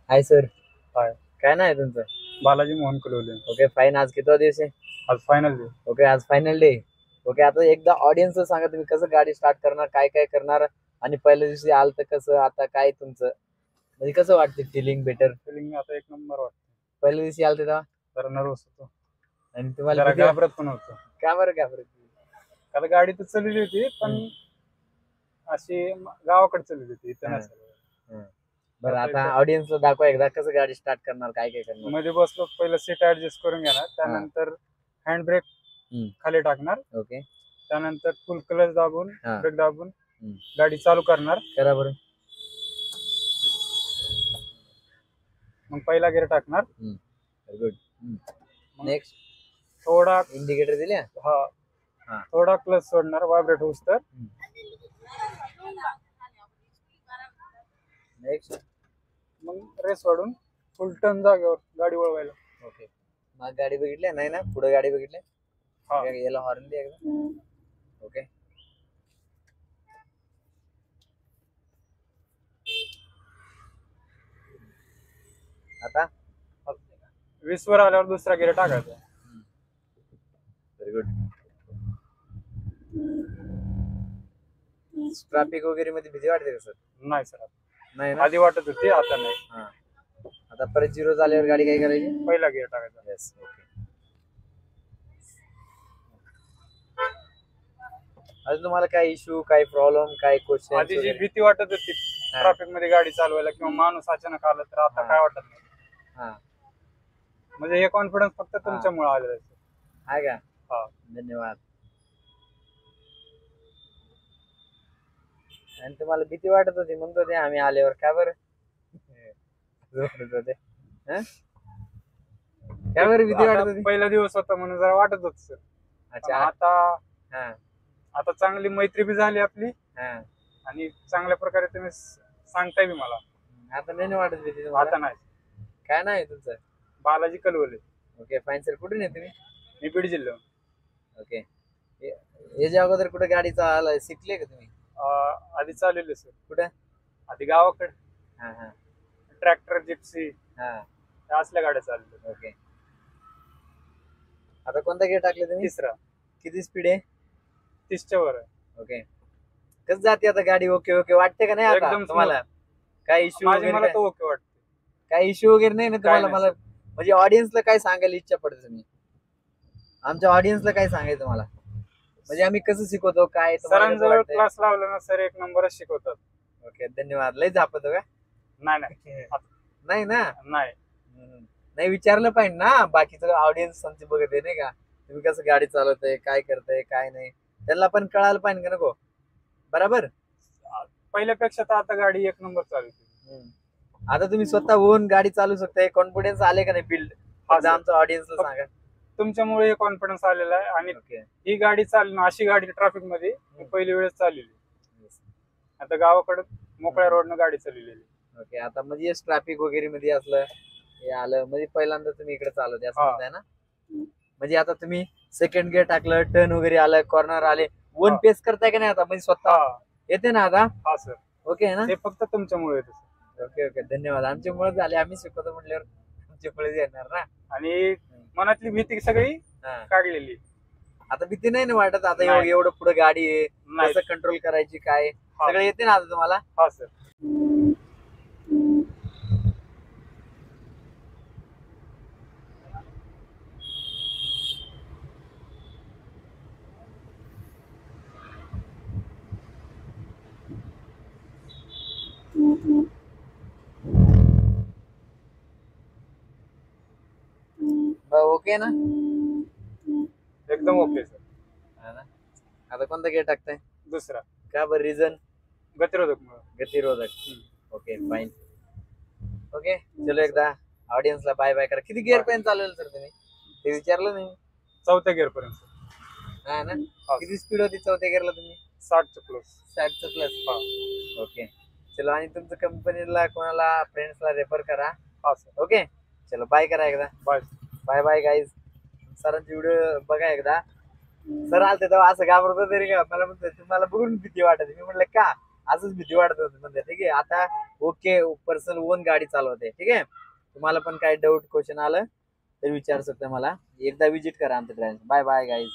Hi sir. हाय. काय नाव आहे तुमचं? बालाजी मोहन कलोले. Okay fine. आज कितवा दिवस आहे? आज फायनल डे. ओके आज फायनल डे. ओके आता एकदा ऑडियन्स सांगा तुम्ही कसं गाडी स्टार्ट करणार, काय काय करणार आणि पहिल्या दिवशी आलं तर कसं, आता काय तुमचं म्हणजे कसं वाटते फिलिंग बेटर? फिलिंग आता एक नंबर वाटतं. पहिल्या दिवशी आलं तेव्हा जरा नर्वस होतो, आणि तुम्हाला जरा किती घाबरत पण होतो. का बरं घाबरत? आता गाडी तर चालली होती पण अशी गावाकडे चालली होती, इथं हा. नसेल. हं. बरं आता आता इथं ऑडियन्सला दाखवा एकदा कसं गाडी स्टार्ट करणार, काय काय करणार. मध्ये बसलो, पहिलं सीट ऍडजस्ट करून घेणार, त्यानंतर हँड ब्रेक हम्म. खाली टाकणार, ओके. त्यानंतर फुल क्लच दाबून हा. ब्रेक दाबून हम्म. गाडी चालू करणार. करा बरं. मग पहिला गिअर टाकणार. Very good. मग नेक्स्ट थोडा इंडिकेटर दिल्या. हा हा. थोडा क्लच सोडणार, व्हायब्रेट होऊस तर. नेक्स्ट. मग रेस वाढून फुल टर्न जागेवर गाडी वळवायला. ओके. मग गाडी बघितली नाही ना, पुढे गाडी बघितली. हा. याला हॉर्न दे एकदा. ओके. आता 20 वर आल्यावर दुसरा गिअर टाकायचा. Very good. ट्रॅफिक वगैरे मध्ये भीती वाटते का सर? नाही सर, नाही ना. आधी वाटत होती, आता नाही. हा. आता परत झिरो झाल्यावर गाडी काय करायची? पहिला गिअर टाकायचा. येस. ओके. अजून तुम्हाला काय इश्यू, काय प्रॉब्लेम, काय क्वेश्चन? आधी जी भीती वाटत होती ट्रॅफिक मध्ये गाडी चालवायला किंवा माणूस अचानक आला तर, आता काय वाटत नाही. हा. म्हणजे हे कॉन्फिडन्स फक्त तुमच्यामुळे आलेलं आहे. आहे का? हा. धन्यवाद. आणि तुम्हाला भीती वाटत होती म्हणतो ते आम्ही आल्यावर, का बरं होते? का बरं भीती वाटत आता होती? पहिला दिवस होता म्हणून जरा वाटत होत सर. अच्छा. आता हा. आता चांगली मैत्री बी झाली आपली, हा. आणि चांगल्या प्रकारे तुम्ही सांगताय बी मला. आता नाही ना वाटत भीती आता तुम्हाला? नाही. काय नाव आहे तुमचं? Balaji Kalwale. Okay fine sir. कुठून आहे तुम्ही? मी बीड जिल्हा. ओके. याच्या अगोदर कुठे गाडी चालवायला शिकले का तुम्ही? आधी चाललेले सर. कुठे? आधी गावाकडे हा हा ट्रॅक्टर, जिप्सी हा. या असल्या गाड्या चालल्या. ओके. आता कोणता गिअर टाकले तुम्ही? तिसरा. किती स्पीड आहे? 30च्या वर आहे. ओके. कसं जाते आता गाडी? ओके ओके वाटते का नाही आता एकदम तुम्हाला? काय इश्यू माझी वगैरे मला काय? तर ओके वाटते. काय इश्यू वगैरे नाही ना तुम्हाला? नाही, मला म्हणजे ऑडियन्सला काय सांगायला इच्छा पडते तुम्ही? आमच्या ऑडियन्सला काय सांगायचं तुम्हाला? म्हणजे आम्ही कसं शिकवतो, काय तुम्हाला कसं सरांजवळ वाटतंय? क्लास लावला ना सर, एक नंबरच शिकवतात. ओके धन्यवाद. लय झापतो का? नाही नाही नाही ना. नाही. नाही विचारलं पाहिजे ना, बाकीचं ऑडियन्स आमची बघत आहे नाही का, तुम्ही कसं गाडी चालवताय, काय करताय, काय नाही, त्यांना पण कळायला पाहिजे का नको? बरोबर. पहिल्यापेक्षा तर आता गाडी एक नंबर चालते. आता तुम्ही स्वतः होऊन गाडी चालू शकताय, कॉन्फिडन्स आले का नाही बिल्ड? आमच्या ऑडियन्सला सांगा. तुमच्यामुळे कॉन्फिडन्स आलेला आहे. आणि ओके. ही गाडी चालणं, अशी गाडी ट्रॅफिक मध्ये पहिली वेळेस चाललेली. आता गावाकडे मोकळ्या रोडनं गाडी चाललेली. ओके. आता म्हणजे ट्रॅफिक वगैरे मध्ये असलं हे आलं म्हणजे पहिल्यांदा तुम्ही इकडे चालवते असं म्हणताय ना? म्हणजे आता तुम्ही सेकंड गिअर टाकलं, टर्न वगैरे आलं, कॉर्नर आले, वन पेस करताय का नाही आता? म्हणजे स्वतः येते ना आता? हा सर. ओके ना. हे फक्त तुमच्यामुळे येते सर. ओके ओके धन्यवाद. आमच्यामुळे झाले, आम्ही शिकवतो म्हटल्यावर आमच्यामुळे येणार ना. आणि मनातली भीती सगळी काढलेली. आता भीती नाही ना वाटत? आता नाही. एवढं पुढे गाडी आहे, नाही. कसं कंट्रोल करायची, काय सगळं येते ना आता तुम्हाला? हा सर. ओके ना. एकदम ओके सर. हा ना. आता कोणता गिअर टाकताय? दुसरा. का बरं? रिझन? गतिरोधक मुळे. गतिरोधक. Okay fine. ओके चलो एकदा ऑडियन्सला बाय बाय करा. किती गिअर पर्यंत चालवेल सर तुम्ही? ते विचारलं नाही. चौथ्या गिअर पर्यंत. हा ना. किती स्पीड होती चौथ्या गिअरला तुम्ही? 60चं प्लस. 60चं प्लस. ओके चलो. आणि तुमच्या कंपनीला कोणाला फ्रेंड्सला रेफर करा. हा सर. ओके चलो बाय करा एकदा. बाय. Bye bye guys. सरांची व्हिडिओ बघा एकदा. सर आलते तेव्हा असं घाबरतो तरी का मला म्हणतो तुम्हाला बघून भीती वाटत. मी म्हटलं का? असंच भीती वाटत होती म्हणजे. ठीक आहे, आता ओके, पर्सनल ओन गाडी चालवते. ठीक आहे, तुम्हाला पण काय डाऊट क्वेश्चन आलं तर विचारू शकता मला. एकदा विजिट करा आमच्या ड्रायव्हर. Bye bye guys.